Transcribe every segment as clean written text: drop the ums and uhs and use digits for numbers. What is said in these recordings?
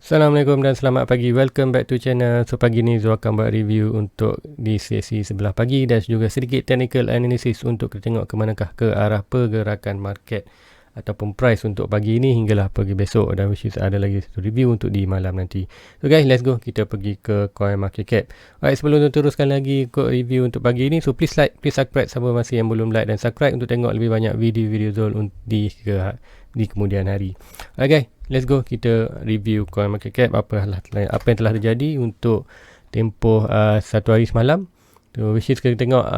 Assalamualaikum dan selamat pagi. Welcome back to channel. So pagi ni Zul akan buat review untuk di sesi sebelah pagi dan juga sedikit technical analysis untuk kita tengok ke manakah ke arah pergerakan market ataupun price untuk pagi ni hinggalah pagi besok, dan which is ada lagi satu review untuk di malam nanti. So guys, let's go. Kita pergi ke coin market cap. Alright, sebelum tu teruskan lagi ke review untuk pagi ni, so please like, please subscribe siapa masih yang belum like, dan subscribe untuk tengok lebih banyak video-video Zul di kemudian hari. Alright guys, let's go. Kita review coin market cap, apa yang telah terjadi untuk tempoh satu hari semalam. So which is kita tengok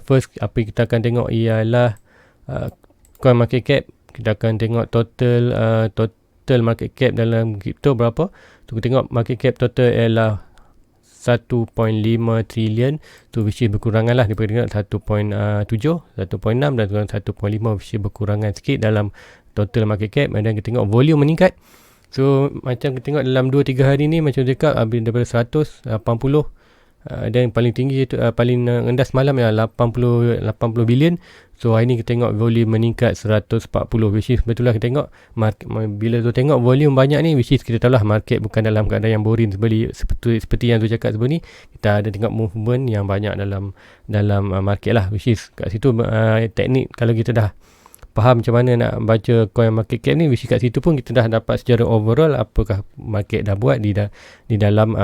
first apa yang kita akan tengok ialah coin market cap. Kita akan tengok total market cap dalam crypto berapa. So kita tengok market cap total ialah 1.5 trilion. So which is berkurangan lah daripada 1.7, 1.6 dan 1.5, which is berkurangan sikit dalam total market cap. Dan kita tengok volume meningkat. So macam kita tengok dalam 2-3 hari ni, macam cakap daripada 180 dan paling tinggi itu paling rendah semalam ialah 80 bilion. So hari ni kita tengok volume meningkat 140, which is betul lah kita tengok bila tu tengok volume banyak ni, which is kita tahu lah market bukan dalam keadaan yang boring seperti yang tu cakap sebelum ni. Kita ada tengok movement yang banyak dalam market lah, which is kat situ teknik. Kalau kita dah faham macam mana nak baca coin market cap ni, which kat situ pun kita dah dapat secara overall apakah market dah buat di dalam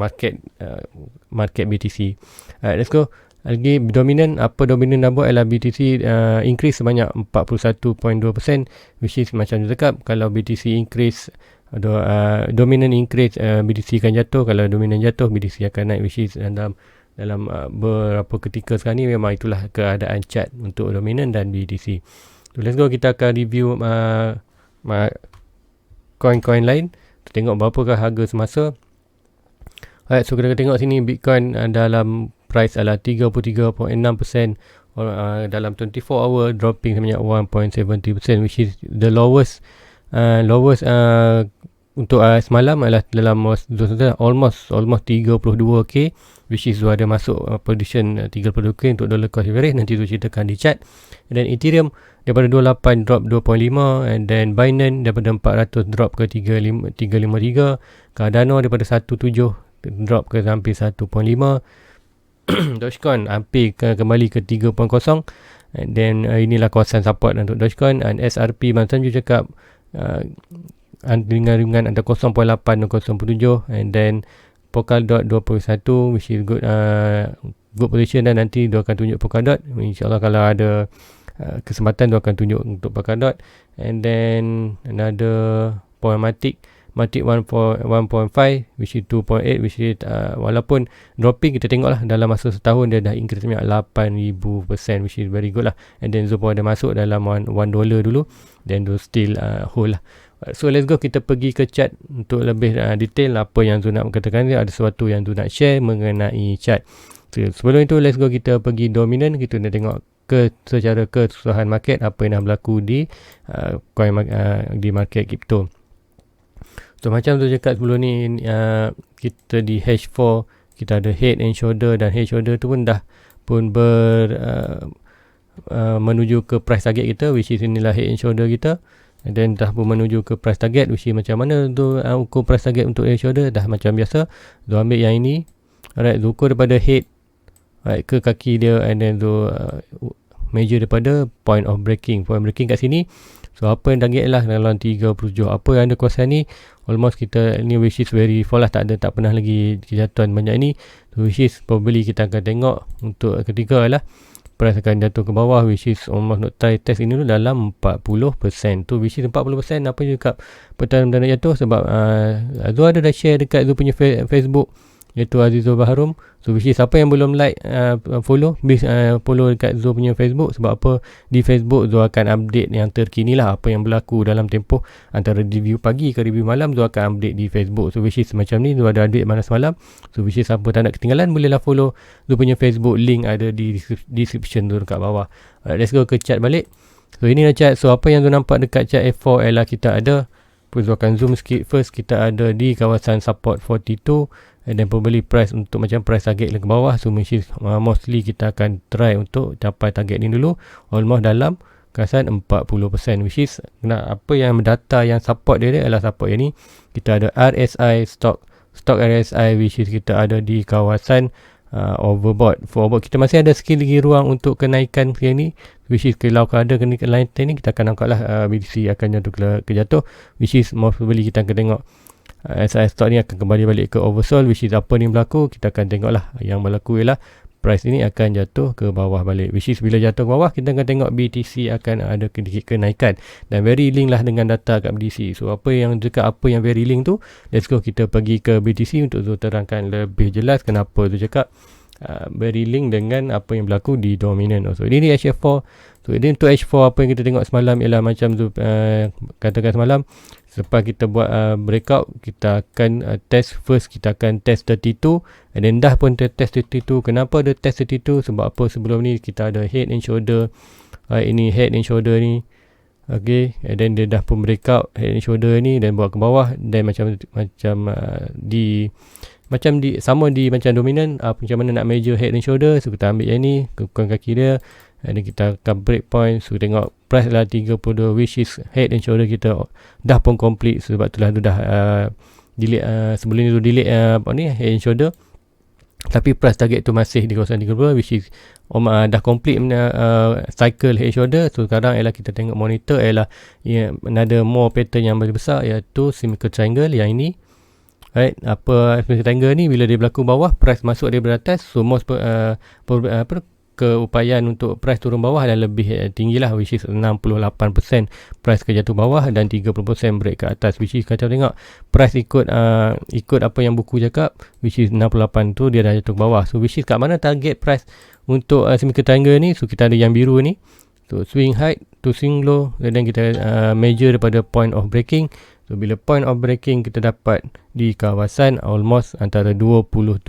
market BTC. Let's go. Lagi dominan dah buat ialah BTC increase sebanyak 41.2%, which is macam dia cakap, kalau BTC increase dominan increase, BTC akan jatuh. Kalau dominan jatuh, BTC akan naik, which is dalam beberapa ketika sekarang ni memang itulah keadaan chart untuk dominan dan BTC. So let's go, kita akan review coin-coin lain. Tengok berapakah harga semasa. Alright, so kita tengok sini Bitcoin dalam price adalah 33.6%, dalam 24 hour dropping sebanyak 1.70%, which is the lowest untuk semalam adalah dalam almost 32k, which is ada masuk position 32k untuk dollar cost average. Nanti tu ceritakan di chat. Dan Ethereum daripada 28 drop 2.5, and then Binance daripada 400 drop ke 353, Cardano daripada 17 drop ke hampir 1.5, Dogecoin hampir kembali ke 3.0, and then inilah kawasan support untuk Dogecoin. Dan SRP macam je cakap ringan-ringan ada 0.8 dan 0.7, and then Polkadot 21, which is good position, dan nanti dia akan tunjuk Polkadot. InsyaAllah kalau ada kesempatan dia akan tunjuk untuk Polkadot. And then another Matic 1.5, which is 2.8, which is walaupun dropping, kita tengok lah dalam masa setahun dia dah increase sebanyak 8,000%, which is very good lah. And then Zopo ada masuk dalam $1 dulu, then do still hold lah. So let's go, kita pergi ke chart untuk lebih detail apa yang Zul nak katakan. Ada sesuatu yang Zul nak share mengenai chart. So, sebelum itu let's go, kita pergi dominan. Kita nak tengok secara keseluruhan market apa yang dah berlaku di di market crypto. So macam tu cakap sebelum ni, kita di H4 kita ada head and shoulder, dan head shoulder tu pun dah menuju ke price target kita, which is inilah head and shoulder kita. And then dah pun menuju ke price target, which is macam mana tu ukur price target untuk head shoulder. Dah macam biasa, tu ambil yang ini. Alright, tu ukur daripada head ke kaki dia, and then tu measure daripada point breaking kat sini. So apa yang target lah dalam 37. Apa yang ada kawasan ni, almost kita ni, which is very fall lah, tak pernah lagi kejatuhan banyak ni. So which is probably kita akan tengok untuk ketiga lah price akan jatuh ke bawah, which is almost nak try test ini dulu dalam 40%. Tu which is 40%. Apa juga pertanda nak jatuh, sebab Azul ada dah share dekat Azul punya Facebook, iaitu Azizul Baharum. So which is siapa yang belum like follow, please follow dekat Zul punya Facebook. Sebab apa, di Facebook Zul akan update yang terkini lah apa yang berlaku dalam tempoh antara review pagi ke review malam. Zul akan update di Facebook. So which is macam ni, Zul ada update malam semalam. So which is siapa tak nak ketinggalan, bolehlah follow Zul punya Facebook. Link ada di description tu dekat bawah. Alright, let's go ke chart balik. So inilah chart. So apa yang Zul nampak dekat chart F4 ialah kita ada, Zul akan zoom sikit. First kita ada di kawasan support 42, and then probably price untuk macam price target ke bawah. So mostly kita akan try untuk capai target ni dulu, almost dalam kawasan 40%, which is apa yang data yang support dia adalah support yang ni. Kita ada RSI stock RSI, which is kita ada di kawasan overbought. For overbought kita masih ada sikit lagi ruang untuk kenaikan yang ni, which is kalau ada kenaikan lain ni kita akan nampak lah BTC akan jatuh ke jatuh, which is most probably kita akan tengok RSI stock ni akan kembali balik ke oversold, which is apa ni berlaku, kita akan tengok lah yang berlaku ialah price ini akan jatuh ke bawah balik, which is bila jatuh ke bawah kita akan tengok BTC akan ada sedikit kenaikan, dan very link lah dengan data kat BTC. So apa yang very link tu, let's go kita pergi ke BTC untuk terangkan lebih jelas kenapa tu cakap very link dengan apa yang berlaku di dominant. So ini HF4. So ini untuk H4 apa yang kita tengok semalam ialah macam tu, katakan semalam selepas kita buat breakout, kita akan test first, kita akan test 32, and then dah pun test 32. Kenapa ada test 32? Sebab apa, sebelum ni kita ada head and shoulder, ini head and shoulder ni, okay, and then dia dah pun breakout head and shoulder ni dan buat ke bawah, dan macam sama di macam dominant, macam mana nak measure head and shoulder. So kita ambil yang ni, kekuatan kaki dia, dan kita akan break point. So tengok price lah 32, which is head and shoulder kita dah pun complete. Sebab itulah tu dah delete sebelum ni tu delete head and shoulder, tapi price target tu masih di kawasan 30, which is dah complete cycle head and shoulder. So sekarang ialah kita tengok monitor ialah ada more pattern yang lebih besar, iaitu symmetrical triangle yang ini. Right, apa symmetrical triangle ni bila dia berlaku bawah, price masuk dia beratas. So most keupayaan untuk price turun bawah dan lebih tinggi lah, which is 68% price ke jatuh bawah dan 30% break ke atas, which is kacau. Tengok price ikut apa yang buku cakap, which is 68 tu dia dah jatuh ke bawah. So which is kat mana target price untuk symmetrical triangle ni? So kita ada yang biru ni, so swing high to swing low, dan kita measure daripada point of breaking. So bila point of breaking kita dapat di kawasan almost antara 27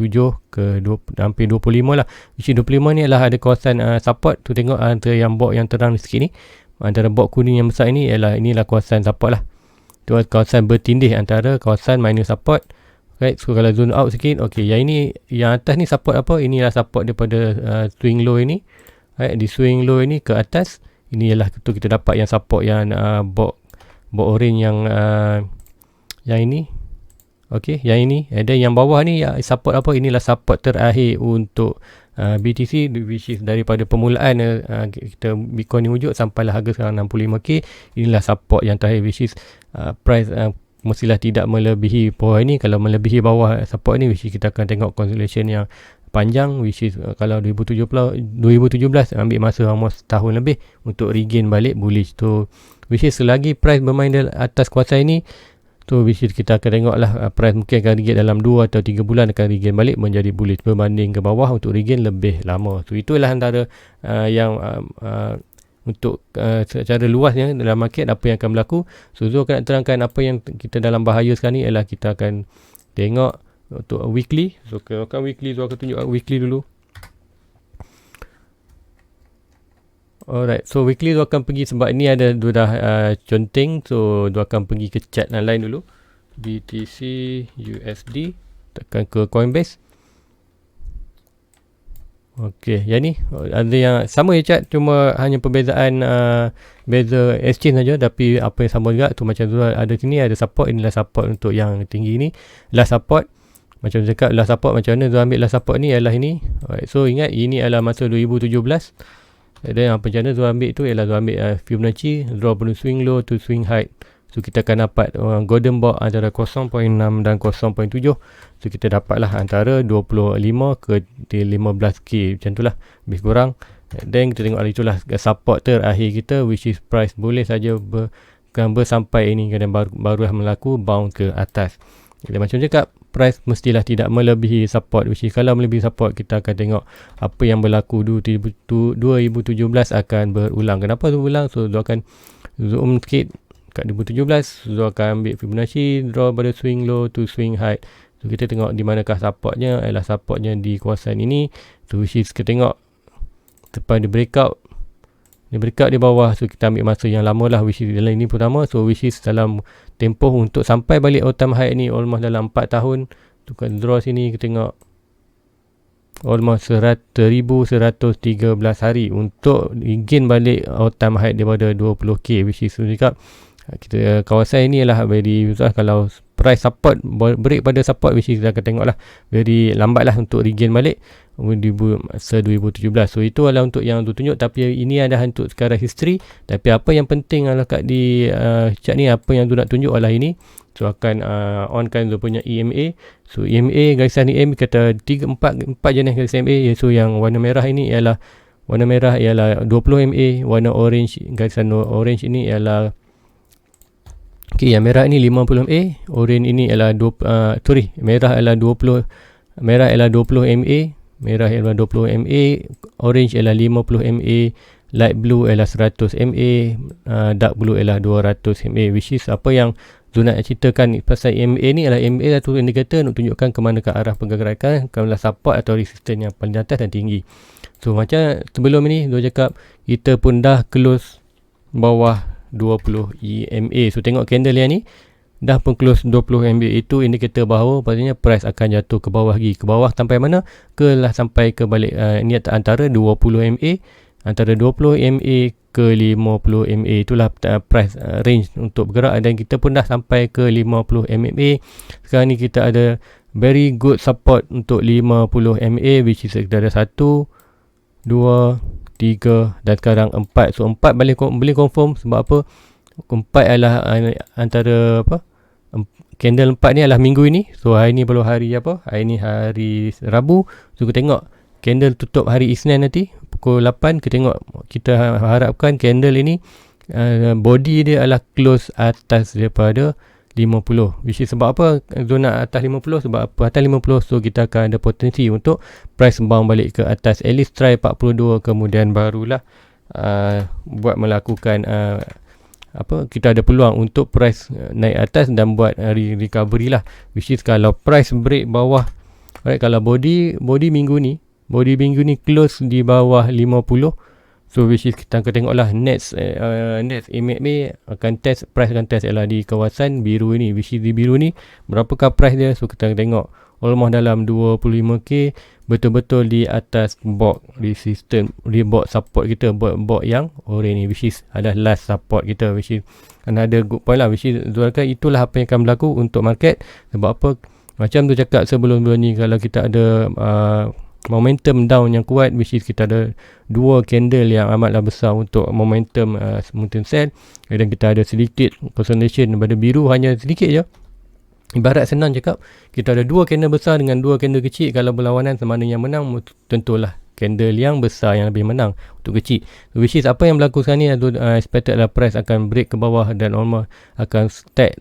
ke hampir 25 lah, which is 25 ni adalah ada kawasan support tu. Tengok antara yang box yang terang sikit ni, antara box kuning yang besar ini inilah kawasan support lah. Tu kawasan bertindih antara kawasan minor support. Right, so kalau zoom out sikit, okay, yang atas ni support apa? Inilah support daripada swing low ini. Right, di swing low ini ke atas, ini ialah tu kita dapat yang support yang box orange yang ini. Okey, yang ini. Dan yang bawah ni support apa? Inilah support terakhir untuk BTC, which is daripada permulaan kita Bitcoin ni wujud sampailah harga sekarang 65k. Inilah support yang terakhir, which is price mestilah tidak melebihi bawah ini. Kalau melebihi bawah support ni, which is kita akan tengok consolidation yang panjang, which is kalau 2017 ambil masa almost tahun lebih untuk regain balik bullish tu, which is selagi price bermain di atas kawasan ini tu, which is kita akan tengok lah price mungkin akan regain dalam 2 atau 3 bulan akan regain balik menjadi bullish berbanding ke bawah untuk regain lebih lama. So itulah antara yang untuk secara luasnya dalam market apa yang akan berlaku. So Zul akan terangkan apa yang kita dalam bahaya sekarang ni ialah kita akan tengok untuk weekly. So kalau weekly, Zul akan tunjuk weekly dulu. Alright, so weekly tu akan pergi sebab ni ada dua dah conteng. So tu akan pergi ke chart yang lain dulu, BTC USD, tekan ke Coinbase. Okey, yang ni ada yang sama je chart, cuma hanya perbezaan beza exchange saja, tapi apa yang sama juga tu. Macam tu ada sini ada support, inilah support untuk yang tinggi ni, last support. Macam cakap last support macam mana tu ambil last support ni ialah ini. Alright, so ingat ini adalah masa 2017. Dan apa macam mana tu ambil tu ialah tu ambil Fibonacci, draw from swing low to swing high. So kita akan dapat golden box antara 0.6 dan 0.7. So kita dapatlah antara 25 ke 15k, macam tu lah lebih kurang. Dan kita tengok itulah support terakhir kita, which is price boleh saja bersampai ini kadang baru berlaku bounce ke atas. Jadi macam cakap, price mestilah tidak melebihi support, which is kalau melebihi support kita akan tengok apa yang berlaku 2017 akan berulang. Kenapa tu berulang? So dia akan zoom sikit kat 2017, dia akan ambil Fibonacci, draw pada swing low to swing high. So kita tengok di manakah supportnya, ialah supportnya di kawasan ini. So which is kita tengok lepas dia breakout di bawah. So kita ambil masa yang lama lah, which is dalam ini pertama. So which is dalam tempoh untuk sampai balik all time high ni almost dalam 4 tahun. Tu kan draw sini kita tengok almost 1113 hari untuk regain balik all time high daripada 20k, which is dekat kita kawasan ini lah very kalau price support break pada support, which is kita akan tengok lah very lambat lah untuk regain balik 2017. So itu adalah untuk yang tunjuk, tapi ini adalah untuk sekarang history. Tapi apa yang penting adalah kat di chart ni, apa yang tu nak tunjuk adalah ini. So akan onkan tu punya EMA. So EMA garisan EMA kata 4 jenis garisan EMA. So yang warna merah ini ialah 20 MA, warna orange garisan orange ini ialah yang merah ini 50 MA, orange ini ialah merah ialah 20 MA, merah ialah 20 MA, orange ialah 50 MA, light blue ialah 100 MA, dark blue ialah 200 MA, which is apa yang Zul nak ceritakan pasal MA ni adalah MA satu indikator untuk tunjukkan ke mana ke arah pergerakan, kalau support atau resistance yang paling atas dan tinggi. So macam sebelum ini Zul cakap kita pun dah close bawah 20 EMA. So tengok candle yang ni dah pun close 20 MA, itu indikator bahawa patutnya price akan jatuh ke bawah lagi. Ke bawah sampai mana? Sampai ke balik ni antara 20 MA, antara 20 MA ke 50 MA, itulah price range untuk bergerak, dan kita pun dah sampai ke 50 MA. Sekarang ni kita ada very good support untuk 50 MA, which is kita ada 1 2 3 dan sekarang 4. So 4 boleh confirm sebab apa? 4 adalah antara candle 4 ni adalah minggu ini. So hari ni baru hari apa? Hari ni hari Rabu. So kita tengok candle tutup hari Isnin nanti pukul 8. Kita harapkan candle ini body dia adalah close atas daripada 50, which is sebab apa zona atas 50? Sebab apa atas 50? So kita akan ada potensi untuk price bounce balik ke atas, at least try 42, kemudian barulah buat melakukan kita ada peluang untuk price naik atas dan buat recovery lah, which is kalau price break bawah, right, kalau body minggu ni close di bawah 50. So which is kita akan tengok lah next EMA akan test, price akan test ialah di kawasan biru ini, which is di biru ni berapakah price dia. So kita akan tengok almost dalam 25k, betul-betul di atas box resistance, di box support kita, box yang orange ni, which is adalah last support kita, which is another good point lah, which is itulah apa yang akan berlaku untuk market. Sebab apa, macam tu cakap sebelum ni, kalau kita ada momentum down yang kuat, which is kita ada dua candle yang amatlah besar untuk momentum sell, dan kita ada sedikit consolidation daripada biru, hanya sedikit je. Ibarat senang cakap, kita ada dua candle besar dengan dua candle kecil, kalau berlawanan semana yang menang, tentulah candle yang besar yang lebih menang untuk kecil. Which is apa yang berlaku sekarang ni, expected lah price akan break ke bawah dan almost akan start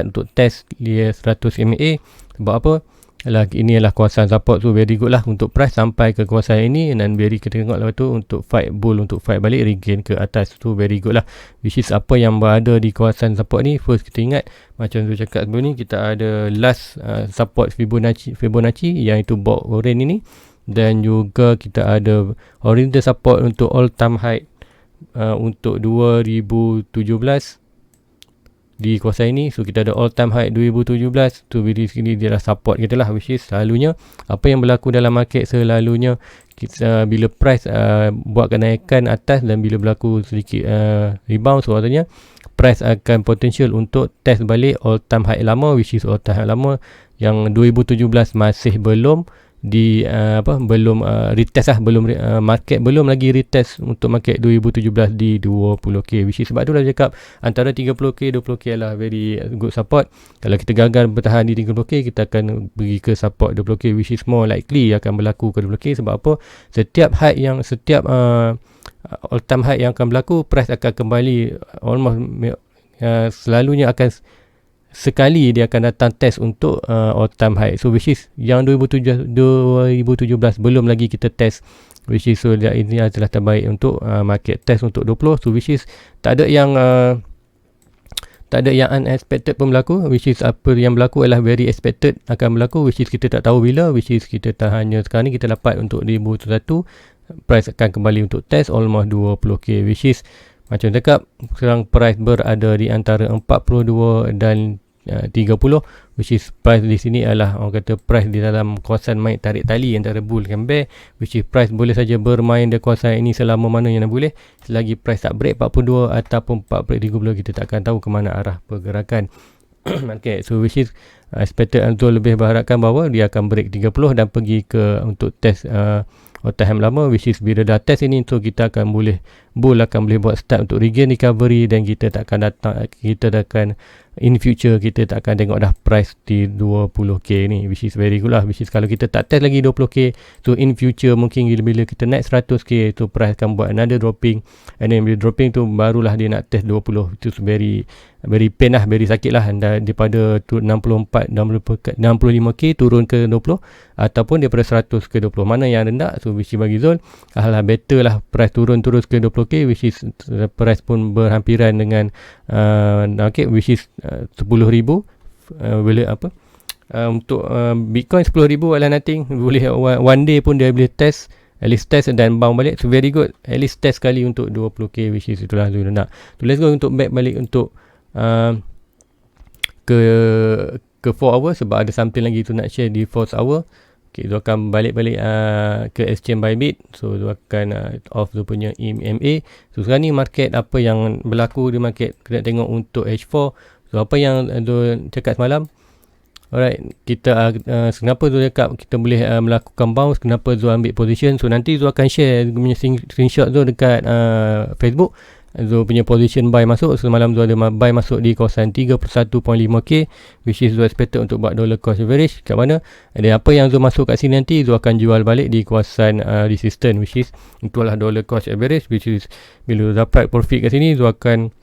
untuk test di 100 MA. Sebab apa? Ini adalah kawasan support, so very good lah untuk price sampai ke kawasan ini, dan very kita tengok lepas tu untuk fight bull, untuk fight balik regain ke atas, tu very good lah. Which is apa yang berada di kawasan support ni, first kita ingat macam tu cakap sebelum ni, kita ada last support Fibonacci yang itu box orange ini, dan juga kita ada horizontal support untuk all time high untuk 2017 di kawasan ini. So kita ada all time high 2017 tu, di sini dia adalah support kita lah, which is selalunya apa yang berlaku dalam market, selalunya kita bila price buat kenaikan atas dan bila berlaku sedikit rebound, so artinya price akan potential untuk test balik all time high lama, which is all time high lama yang 2017 masih belum belum retest lah, market belum lagi retest untuk market 2017 di 20k, which is sebab tu dah cakap antara 30k 20k adalah very good support. Kalau kita gagal bertahan di 30k, kita akan pergi ke support 20k, which is more likely akan berlaku ke 20k. Sebab apa? Setiap all time high yang akan berlaku, price akan kembali almost selalunya akan sekali dia akan datang test untuk all time high. So which is yang 2017 belum lagi kita test, which is so ini adalah terbaik untuk market test untuk 20. So which is tak ada yang unexpected pun berlaku, which is apa yang berlaku adalah very expected akan berlaku, which is kita tak tahu bila, which is kita tak hanya sekarang ni kita dapat untuk 2021 price akan kembali untuk test almost 20k, which is macam cakap sekarang price berada di antara 42 dan 30. which is price di sini adalah orang kata price di dalam kawasan main tarik tali antara bull dengan bear, which is price boleh saja bermain di kawasan ini selama mana yang boleh, selagi price tak break 42 ataupun 4 break 30, kita tak akan tahu ke mana arah pergerakan. Okay, so which is expected Azul lebih berharapkan bahawa dia akan break 30 dan pergi ke untuk test time lama, which is bila dah test ini, so kita akan boleh bull akan boleh buat start untuk regain recovery, dan kita tak akan datang, kita akan in future kita tak akan tengok dah price di 20k ni, which is very good lah. Which is kalau kita tak test lagi 20k, so in future mungkin bila kita naik 100k, so price akan buat another dropping, and then bila dropping tu barulah dia nak test 20. Itu very pain lah, very sakit lah, daripada 65k turun ke 20, ataupun daripada 100 ke 20, mana yang rendah. So which is bagi Zul better lah price turun terus ke 20k, which is price pun berhampiran dengan okay, which is 10,000 boleh apa untuk Bitcoin 10,000 adalah nothing, boleh one day pun dia boleh test, at least test dan bounce balik. So very good, at least test sekali untuk 20k, which is itulah Zul nak. So let's go untuk back balik untuk ke 4 hour, sebab ada something lagi tu nak share di 4 hour. Okay, tu akan balik-balik ke exchange Bybit. So tu akan off tu punya EMA. So sekarang ni market apa yang berlaku di market, kita tengok untuk H4. So apa yang tu cakap semalam, alright, kita kenapa tu cakap kita boleh melakukan bounce, kenapa Zul ambil position. So nanti Zul akan share punya screenshot tu dekat Facebook. Zul punya position buy masuk. Semalam Zul ada buy masuk di kawasan 31.5k, which is Zul expected untuk buat dollar cost average kat mana. Dan apa yang Zul masuk kat sini nanti Zul akan jual balik di kawasan resistance, which is itulah dollar cost average, which is bila dapat profit kat sini Zul akan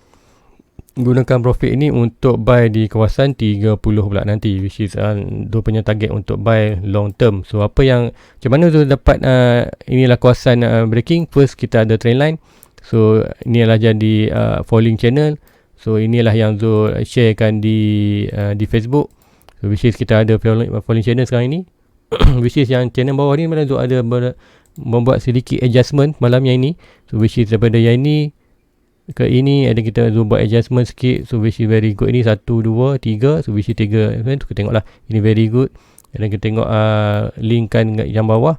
gunakan profit ini untuk buy di kawasan 30 pula nanti, which is Zul punya target untuk buy long term. So apa yang macam mana Zul dapat inilah kawasan breaking. First kita ada trend line. So inilah jadi falling channel. So inilah yang Zul sharekan di Facebook. So which is kita ada falling channel sekarang ini. Which is yang channel bawah ni malah Zul ada membuat sedikit adjustment malam yang ini. So which is daripada yang ini ke ini ada kita Zul buat adjustment sikit. So which is very good. Ini 1, 2, 3. So which is 3. So kita tengok lah, ini very good. Dan kita tengok link kan yang bawah.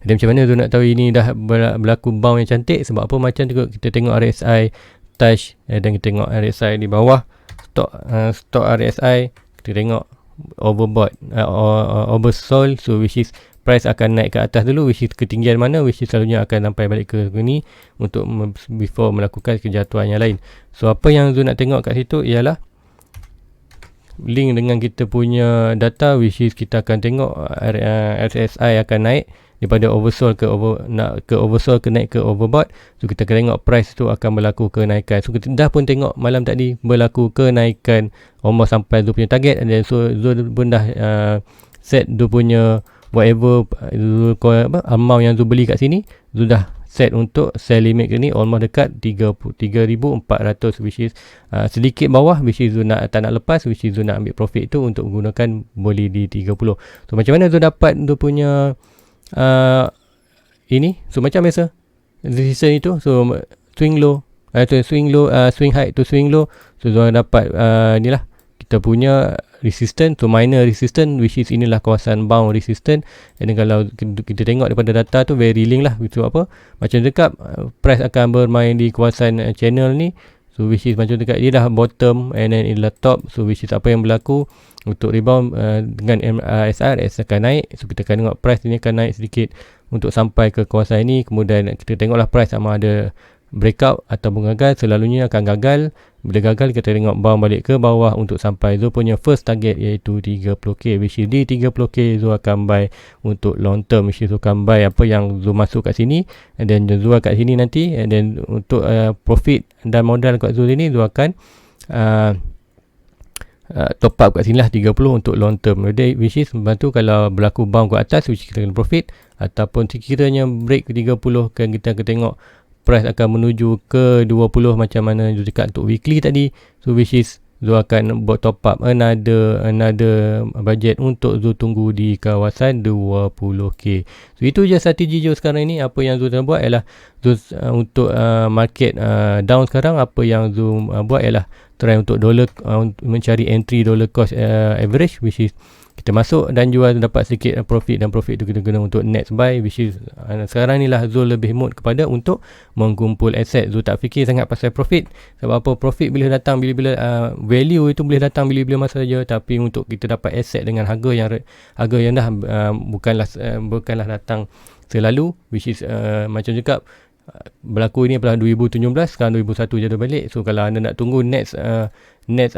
Dan macam mana tu nak tahu ini dah berlaku bounce yang cantik, sebab apa macam tu kita tengok RSI touch, dan kita tengok RSI di bawah stock RSI, kita tengok overbought oversold. So which is price akan naik ke atas dulu, which is ketinggian mana, which is selalunya akan sampai balik ke sini untuk before melakukan kejatuhan yang lain. So apa yang Zul nak tengok kat situ ialah link dengan kita punya data, which is kita akan tengok RSI akan naik daripada oversold ke oversold ke naik ke overbought. So kita akan tengok price tu akan berlaku kenaikan. So kita dah pun tengok malam tadi berlaku kenaikan almost sampai Zul punya target, dan so Zul pun dah set Zul punya whatever amount yang Zul beli kat sini, Zul dah set untuk sell limit ke ni almost dekat 3,400, which is sedikit bawah, which is Zul tak nak lepas, which is Zul nak ambil profit tu untuk gunakan beli di 30. So macam mana Zul dapat Zul punya ini. So macam biasa resistance itu, so swing low swing high to swing low. So Zul dapat inilah kita punya resistance, so minor resistance, which is inilah kawasan bound resistance. Dan kalau kita tengok daripada data tu very link lah, itu apa macam dekat price akan bermain di kawasan channel ni. So which is macam dekat dia dah bottom and then inilah top. So which is apa yang berlaku untuk rebound dengan MRSR akan naik. So kita akan tengok price ni akan naik sedikit untuk sampai ke kawasan ini. Kemudian kita tengoklah price sama ada breakout ataupun gagal. Selalunya akan gagal. Bila gagal kita tengok bounce balik ke bawah untuk sampai Zul punya first target iaitu 30k, which is di 30k Zul akan buy untuk long term, which is Zul akan buy apa yang Zul masuk kat sini, and then Zul kat sini nanti, and then untuk profit dan modal kat Zul ini Zul akan top up kat sini lah 30 untuk long term, which is membantu kalau berlaku bounce ke atas, which kita kena profit, ataupun sekiranya break ke 30 kan kita akan tengok price akan menuju ke 20 macam mana Zul cakap untuk weekly tadi. So which is Zul akan buat top up another budget untuk Zul tunggu di kawasan 20k. So itu je strategi Zul sekarang ni. Apa yang Zul dah buat ialah Zul untuk market down sekarang, apa yang Zul buat ialah try untuk mencari entry dollar cost average, which is kita masuk dan jual dapat sedikit profit, dan profit tu kita guna untuk next buy, which is sekarang ni lah Zul lebih mood kepada untuk mengkumpul aset. Zul tak fikir sangat pasal profit. Sebab apa? Profit boleh datang bila-bila, value itu boleh datang bila-bila masa saja, tapi untuk kita dapat aset dengan harga yang dah bukanlah datang selalu, which is macam cakap berlaku ini adalah 2017, sekarang 2001 jatuh balik. So kalau anda nak tunggu next net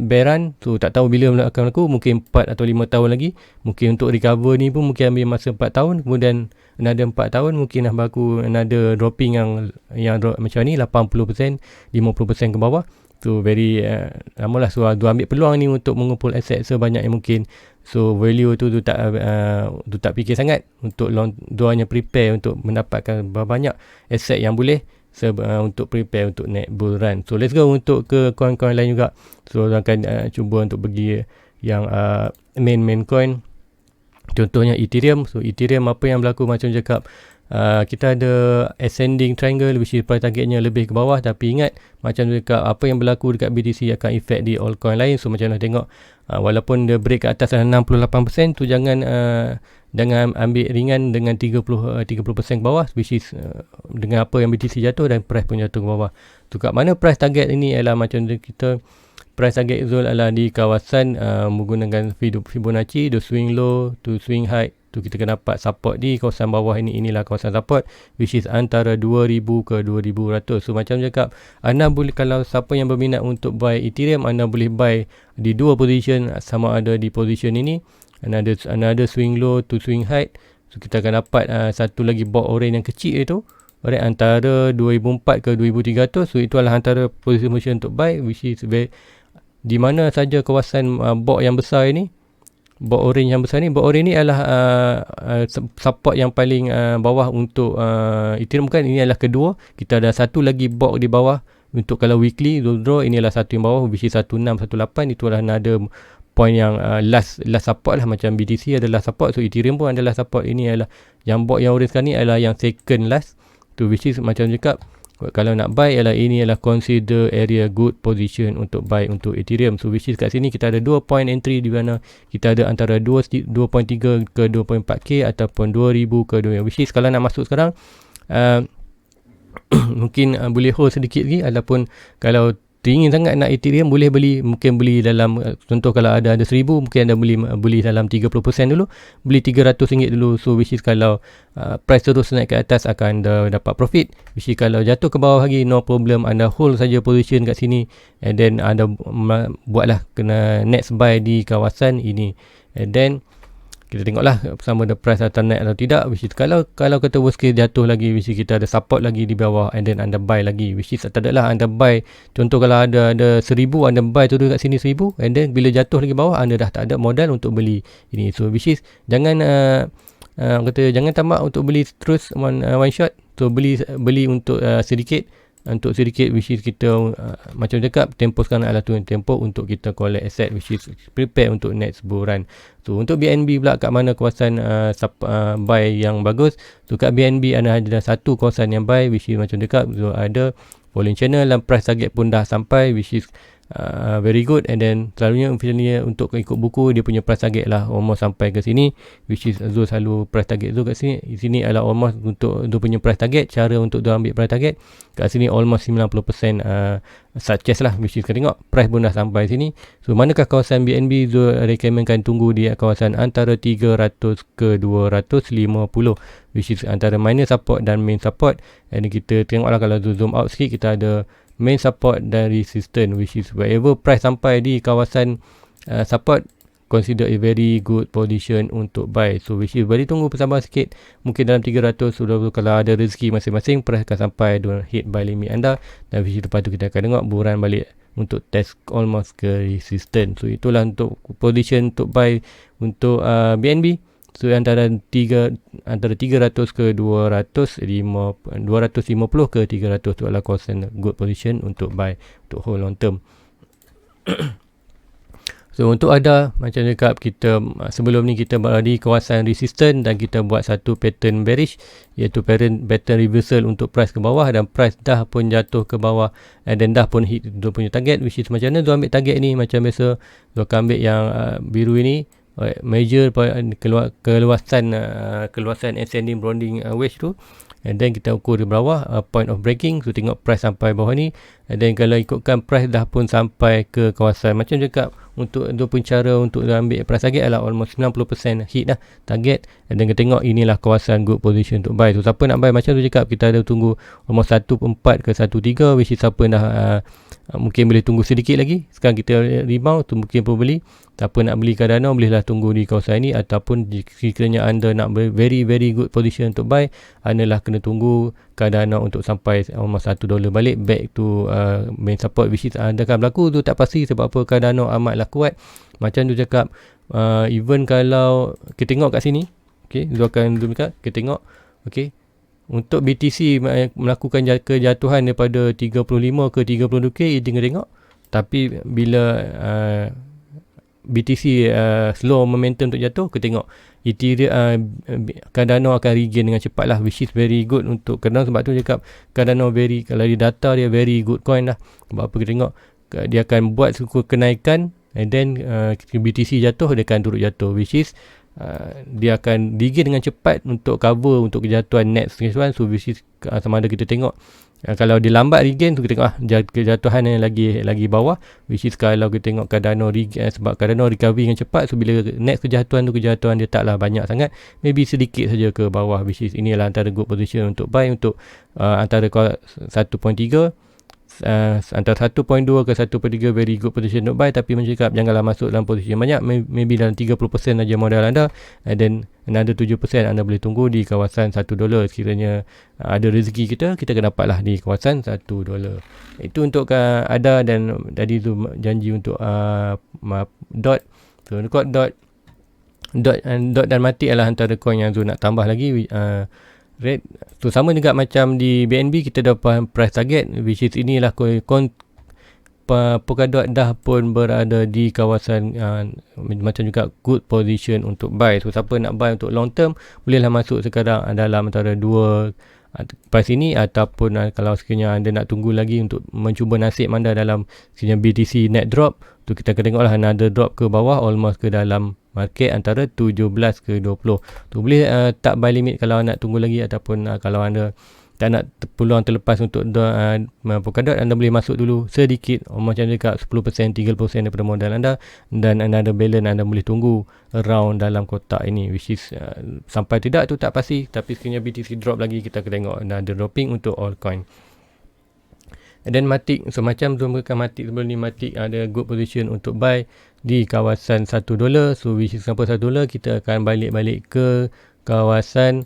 bear run, so tak tahu bila akan berlaku, mungkin 4 atau 5 tahun lagi. Mungkin untuk recover ni pun mungkin ambil masa 4 tahun, kemudian another 4 tahun mungkin dah berlaku another dropping yang drop macam ni 80%, 50% ke bawah. So very lamalah. So tu ambil peluang ni untuk mengumpul aset sebanyak yang mungkin. So value tu tak fikir sangat untuk tu hanya prepare untuk mendapatkan banyak aset yang boleh untuk prepare untuk next bull run. So let's go untuk ke coin-coin lain juga. So akan cuba untuk pergi yang main coin. Contohnya Ethereum. So Ethereum apa yang berlaku macam cakap, kita ada ascending triangle, which is price targetnya lebih ke bawah. Tapi ingat macam cakap, apa yang berlaku dekat BTC akan efek di altcoin lain. So macam mana tengok, walaupun dia break ke atas 68%, tu jangan ambil ringan dengan 30% ke bawah, which is dengan apa yang BTC jatuh dan price pun jatuh ke bawah. Tu kat mana price target ini ialah macam kita, price target Zul adalah di kawasan menggunakan Fibonacci, the swing low to swing high. Tu kita akan dapat support di kawasan bawah ini. Inilah kawasan support, which is antara 2000 ke 2100. So macam cakap, anda boleh, kalau siapa yang berminat untuk buy Ethereum, anda boleh buy di dua position, sama ada di position ini another swing low to swing high. So kita akan dapat satu lagi box orange yang kecil itu, alright, antara 2004 ke 2300. So itu adalah antara position untuk buy, which is di mana saja kawasan box yang besar ini, box orange yang besar ni. Box orange ni adalah support yang paling bawah untuk Ethereum, bukan? Ini adalah kedua. Kita ada satu lagi box di bawah untuk kalau weekly draw. Ini adalah satu yang bawah, which is 1618. Itu adalah another point yang last support lah. Macam BTC adalah support, so Ethereum pun adalah support. Ini adalah yang box yang orange sekarang ni adalah yang second last. Tu which is macam cakap, kalau nak buy ialah ini adalah consider area good position untuk buy untuk Ethereum. So which is kat sini kita ada 2 point entry, di mana kita ada antara 2.3 ke 2.4k ataupun 2000 ke 2000, which is kalau nak masuk sekarang mungkin boleh hold sedikit lagi. Ataupun kalau teringin sangat nak Ethereum, boleh beli, mungkin beli dalam contoh kalau ada 1000, mungkin anda beli dalam 30% dulu, beli RM300 dulu. So which is kalau price terus naik ke atas akan dapat profit, which is kalau jatuh ke bawah lagi, no problem, anda hold saja position kat sini, and then anda buatlah kena next buy di kawasan ini, and then kita tengoklah sama ada price akan naik atau tidak, which is kalau kata worst case jatuh lagi, which is kita ada support lagi di bawah, and then anda buy lagi, which is tak adalah anda buy, contoh kalau ada 1000, anda buy turun kat sini 1000, and then bila jatuh lagi bawah, anda dah tak ada modal untuk beli ini. So which is jangan jangan tamak untuk beli terus one shot. So beli untuk sedikit, which is kita macam cakap, tempoh sekarang adalah tempoh untuk kita collect asset, which is prepare untuk next bull run. So untuk BNB pula, kat mana kawasan buy yang bagus? So kat BNB ada satu kawasan yang buy, which is macam cakap, so ada falling channel dan price target pun dah sampai, which is very good. And then selalunya untuk ikut buku, dia punya price target lah almost sampai ke sini, which is Zul selalu price target Zul kat sini. Di sini adalah almost untuk Zul punya price target. Cara untuk Zul ambil price target kat sini almost 90% success lah, which is kita tengok price pun dah sampai sini. So manakah kawasan BNB? Zul recommendkan tunggu di kawasan antara 300 ke 250, which is antara minor support dan main support. And kita tengoklah, kalau zoom out sikit, kita ada main support dan resistance, which is wherever price sampai di kawasan support, consider a very good position untuk buy. So which is beri tunggu bersabar sikit, mungkin dalam 300 sudah, kalau ada rezeki masing-masing, price akan sampai hit buy limit anda, dan which is lepas tu kita akan tengok buran balik untuk test almost ke resistance. So itulah untuk position untuk buy untuk BNB. So antara 300 ke 250 ke 300 tu adalah kawasan good position untuk buy, untuk hold long term. So untuk ada macam cakap kita sebelum ni kita berada di kawasan resistant dan kita buat satu pattern bearish, iaitu pattern reversal untuk price ke bawah, dan price dah pun jatuh ke bawah dan dah pun hit dia punya target, which is macam mana dia ambil target ni. Macam biasa dia akan ambil yang biru ini, major keluasan ascending bonding wedge tu, and then kita ukur di bawah point of breaking. So tengok price sampai bawah ni, and then kalau ikutkan price dah pun sampai ke kawasan macam cakap, untuk dia pun cara untuk ambil price target adalah almost 90% hit dah target, and then kita tengok inilah kawasan good position untuk buy. So siapa nak buy macam tu cakap, kita ada tunggu almost 1.4 ke 1.3, which is siapa dah mungkin boleh tunggu sedikit lagi. Sekarang kita rebound tu mungkin pun beli. Siapa nak beli Cardano bolehlah tunggu di kawasan ini, ataupun jika anda nak very good position untuk buy, anda kena tunggu Cardano untuk sampai almost $1 balik back to main support, which is adakah berlaku tu tak pasti. Sebab apa, Cardano amatlah kuat. Macam tu cakap, even kalau kita tengok kat sini, okay, dia akan zoom kat, kita tengok, okay, untuk BTC melakukan kejatuhan daripada 35 ke 32k, kita tengok. Tapi bila BTC slow momentum untuk jatuh, kita tengok Ethereum, Cardano akan regain dengan cepat lah, which is very good untuk Cardano. Sebab tu cakap Cardano kalau di data dia very good coin lah. Sebab apa, kita tengok dia akan buat suku kenaikan, and then BTC jatuh, dia akan turut jatuh, which is dia akan regain dengan cepat untuk cover untuk kejatuhan next one. So which is sama ada kita tengok kalau dia lambat regain tu, kita tengok kejatuhan yang lagi bawah, which is kalau kita tengok Cardano sebab Cardano recovery dengan cepat. So bila next kejatuhan dia taklah banyak sangat, maybe sedikit saja ke bawah, which is inilah antara good position untuk buy untuk antara 1.3 antara 1.2 ke 1.3 very good position untuk buy. Tapi mencakap janganlah masuk dalam posisi banyak, maybe dalam 30% saja modal anda, and then another 7% anda boleh tunggu di kawasan $1. Sekiranya ada rezeki kita akan dapatlah di kawasan $1. Itu untuk ada, dan tadi tu janji untuk dot. So dot dan mati adalah antara coin yang Zul nak tambah lagi. Rate so sama juga macam di BNB, kita dapat price target, which is inilah Polkadot dah pun berada di kawasan macam juga good position untuk buy. So siapa nak buy untuk long term, bolehlah masuk sekarang dalam antara dua price ini, ataupun kalau sekiranya anda nak tunggu lagi untuk mencuba nasib anda dalam sekiranya BTC net drop tu, kita akan tengoklah another drop ke bawah almost ke dalam market antara 17 ke 20. Tu boleh tak buy limit kalau nak tunggu lagi, ataupun kalau anda tak nak peluang terlepas untuk Polkadot, anda boleh masuk dulu sedikit, macam dekat 10%, 30% daripada modal anda, dan anda ada balance, anda boleh tunggu around dalam kotak ini, which is sampai tidak tu tak pasti. Tapi sekiranya BTC drop lagi, kita akan tengok ada dropping untuk all coin. And then Matic, so macam tu mereka Matic sebelum ni, Matic ada good position untuk buy di kawasan $1. So which is sampai $1, kita akan balik ke kawasan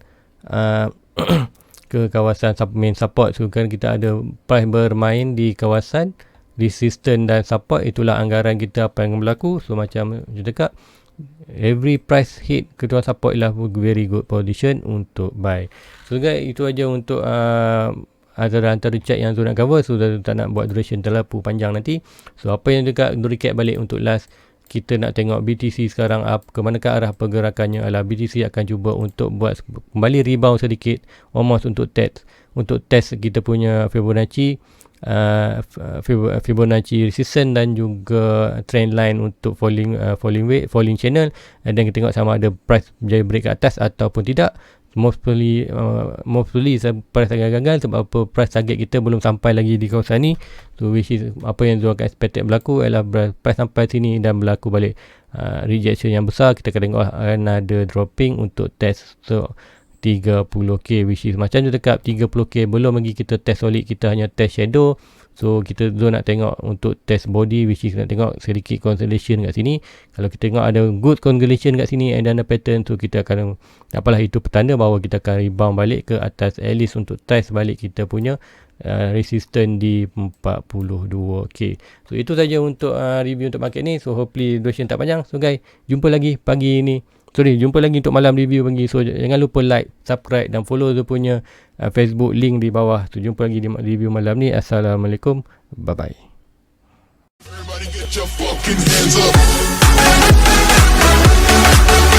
ke kawasan main support. So kan kita ada price bermain di kawasan resistance dan support, itulah anggaran kita apa yang berlaku. So macam dekat every price hit kedua support ialah very good position untuk buy. So guys, itu aja untuk antara chat yang Zul nak cover. So tak nak buat duration terlalu panjang nanti. So apa yang dekat recap balik untuk last, kita nak tengok BTC sekarang ke manakah arah pergerakannya. Adalah BTC akan cuba untuk buat kembali rebound sedikit, almost untuk test kita punya Fibonacci resistance dan juga trend line untuk falling channel, dan kita tengok sama ada price berjaya break ke atas ataupun tidak. Mostly price agak gagal sebab apa, price target kita belum sampai lagi di kawasan ni. So which is apa yang Zul akan expected berlaku adalah price sampai sini dan berlaku balik rejection yang besar. Kita akan tengok ada dropping untuk test 30k, which is macam tu dekat 30k belum lagi kita test solid, kita hanya test shadow. So kita Zul nak tengok untuk test body, which is nak tengok sedikit consolidation kat sini. Kalau kita tengok ada good consolidation kat sini and ada pattern, so kita akan apalah, itu petanda bahawa kita akan rebound balik ke atas, at least untuk test balik kita punya resistance di 42k. So itu saja untuk review untuk market ni. So hopefully duration tak panjang. So guys, jumpa lagi untuk malam review pagi. So jangan lupa like, subscribe dan follow dia punya Facebook link di bawah. So jumpa lagi di review malam ni. Assalamualaikum, bye bye. Get your fucking hands up.